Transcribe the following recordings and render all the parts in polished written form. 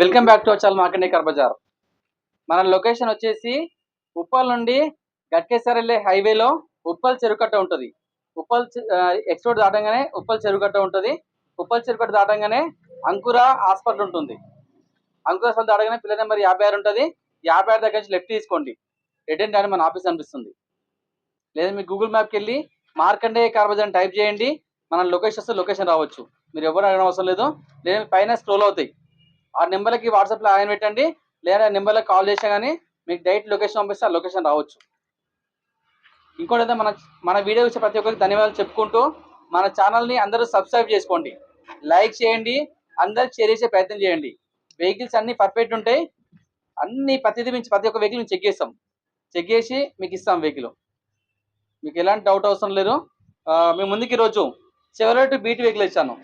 Welcome back to our Markande car bazaar. మన location వచ్చేసి ఉప్పల్ నుండి గట్కేసర్ వెళ్ళే హైవేలో ఉప్పల్ చెరుకట్ట ఉంటుంది. ఉప్పల్ ఎక్స్పోర్ట్ దాటంగానే ఉప్పల్ చెరుకట్ట ఉంటుంది. ఉప్పల్ చెరుకట్ట దాటంగానే అంకుర హాస్పిటల్ ఉంటుంది. అంకుర హాస్పిటల్ దాటగానే పిల్లర్ నెంబర్ 56 ఉంటుంది. 56 దగ్గర నుంచి లెఫ్ట్ తీసుకోండి. రిటర్న్ కానీ మన ఆఫీస్ అనిపిస్తుంది. లేదా మీరు గూగుల్ మ్యాప్కి వెళ్ళి మార్కండే కార్ బజార్ టైప్ చేయండి. మన లొకేషన్ రావచ్చు. మీరు ఎవరు అడగడం అవసరం లేదు. లేదా పైన స్క్రోల్ అవుతాయి. ఆ నెంబర్కి వాట్సాప్లో ఆయన పెట్టండి. లేదా నెంబర్లో కాల్ చేసినా కానీ మీకు డైరెక్ట్ లొకేషన్ పంపిస్తే ఆ లొకేషన్ రావచ్చు. ఇంకోటి మన వీడియో వచ్చే ప్రతి ఒక్కరికి ధన్యవాదాలు చెప్పుకుంటూ మన ఛానల్ని అందరూ సబ్స్క్రైబ్ చేసుకోండి, లైక్ చేయండి, అందరికి షేర్ చేసే ప్రయత్నం చేయండి. వెహికల్స్ అన్నీ పర్ఫెక్ట్ ఉంటాయి. అన్ని ప్రతి ఒక్క వెహికల్ చెక్ చేస్తాం. చెక్ చేసి మీకు ఇస్తాం వెహికల్. మీకు ఎలాంటి డౌట్ అవసరం లేదు. మేము ముందుకు ఈరోజు చెవరోలెట్ బీటీ వెహికల్ ఇచ్చాను.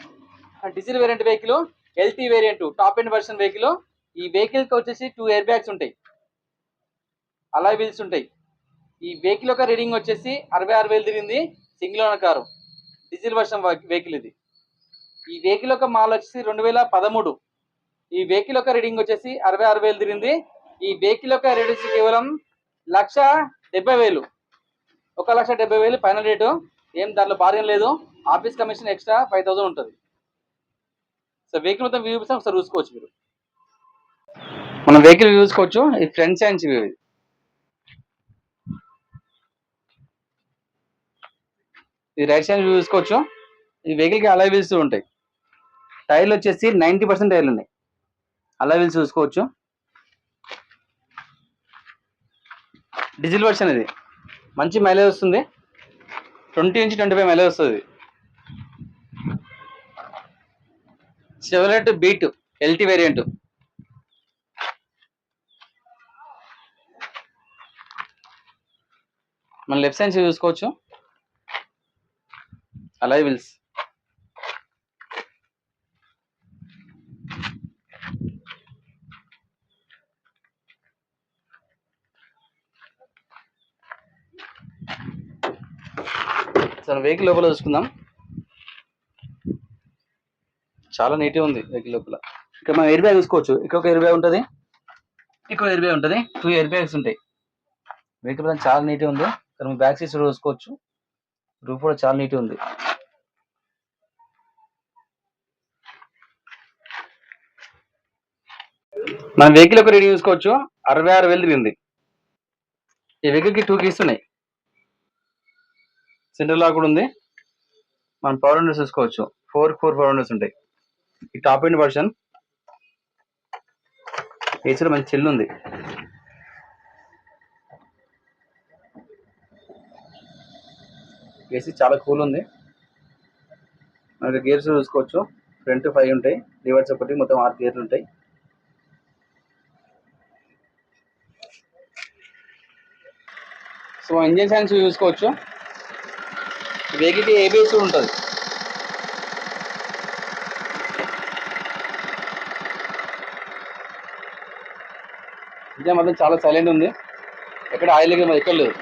Diesel variant vehicle, LT variant top end version vehicle. ఈ వెహికల్కి వచ్చేసి 2 ఎయిర్ బ్యాగ్స్ ఉంటాయి, అలాయ్ వీల్స్ ఉంటాయి. ఈ వెహికల్ యొక్క రీడింగ్ వచ్చేసి 66,000 తిరిగింది. Single owner car, diesel version vehicle ఇది. ఈ వెహికల్ యొక్క మాల్ వచ్చేసి 2013. ఈ వెహికల్ యొక్క రీడింగ్ వచ్చేసి 66,000 తిరిగింది. ఈ వెహికల్ యొక్క రేట్ వచ్చి కేవలం 1,70,000. 1,70,000 ఫైనల్ రేటు. ఏం దాంట్లో బార్గెన్ లేదు. ఆఫీస్ కమిషన్ ఎక్స్ట్రా 5,000 ఉంటుంది. సో వెహికల్ మొత్తం వ్యూ ఒకసారి చూసుకోవచ్చు. మీరు మనం వెహికల్ చూసుకోవచ్చు. ఇది ఫ్రంట్ సైడ్ వ్యూ. ఇది రైట్ సైడ్ వ్యూ చూసుకోవచ్చు. ఈ వెహికల్కి అలాయ్ వీల్స్ ఉంటాయి. టైర్లు వచ్చేసి 90% టైర్లు ఉన్నాయి. అలాయ్ వీల్స్ చూసుకోవచ్చు. డీజిల్ వర్షన్ ఇది. మంచి మైలేజ్ వస్తుంది. 20 నుంచి 25 మైలేజ్ వస్తుంది. చెవరోలెట్ బీట్ ఎల్టీ వేరియంట్. మన లెఫ్ట్ సైడ్ చూసుకోవచ్చు. Alloy wheels. సరే వెహికల్ లోపల చూసుకుందాం. చాలా నీట్గా ఉంది వెహికల్ లోపల. ఇక్కడ మనం ఎయిర్ బ్యాగ్ చూసుకోవచ్చు. ఇక్కడ ఒక ఎయిర్ బ్యాగ్ ఉంటుంది, ఇక్కడ ఎయిర్ బ్యాగ్ ఉంటుంది. 2 ఎయిర్ బ్యాగ్స్ ఉంటాయి. వెహికల్ చాలా నీట్గా ఉంది. ఇక్కడ మనం బ్యాక్ సీట్స్ చూసుకోవచ్చు. రూఫ్ కూడా చాలా నీట్గా ఉంది. మన వెహికల్ యొక్క రీడింగ్ చూసుకోవచ్చు. 66,000 తిరిగింది. ఈ వెహికల్కి 2 కీస్ ఉన్నాయి. సెంటర్ లాక్ కూడా ఉంది. మనం పవర్ విండోస్ చూసుకోవచ్చు. 4 పవర్ విండోస్ ఉంటాయి. ఈ టాప్ ఎండ్ వర్షన్. ఏసీలో మంచి చిల్లు ఉంది. ఏసీ చాలా కూల్ ఉంది. మనకి గేర్స్ చూసుకోవచ్చు. ఫ్రంట్ 5 ఉంటాయి, రివర్స్ ఒకటి, మొత్తం 6 గేర్లు ఉంటాయి. సో ఇంజిన్ సైన్స్ చూసుకోవచ్చు. వెహికల్కి ఏబిఎస్ ఉంటుంది. ఇంజన్ మాత్రం చాలా సైలెంట్ ఉంది. ఎక్కడ ఆయిల్ ఎక్కడ లేదు.